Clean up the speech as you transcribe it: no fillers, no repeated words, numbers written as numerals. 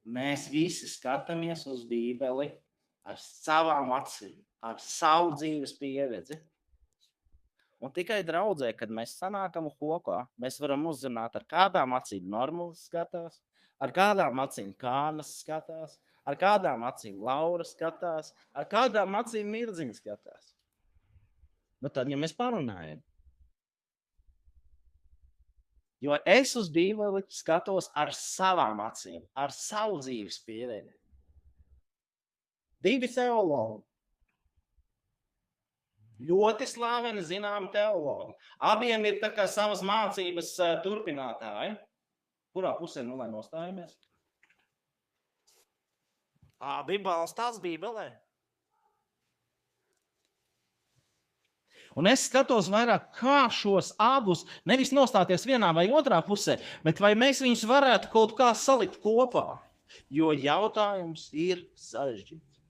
Mēs visi skatāmies uz Bībeli ar savām acīm, ar savu dzīves pieredzi. Un tikai draudzē, kad mēs sanākam kopā, mēs varam uzzināt, ar kādām acīm Normāls skatās, ar kādām acīm Kānas skatās, ar kādām acīm Laura skatās, ar kādām acīm Mirdziņa skatās. Nu tad, ja mēs parunājam. Jo es uz Bībeli skatos ar savām acīm, ar savu dzīves pieredzi. Divi teologi. Ļoti slaveni, zinām teologi. Abiem ir tā kā savas mācības turpinātāji. Kurā pusē nu lai nostājamies? Abi balstās Bībelē. Un es skatos vairāk, kā šos abus, nevis nostāties vienā vai otrā pusē, bet vai mēs viņus varētu kaut kā salikt kopā. Jo jautājums ir sarežģīts.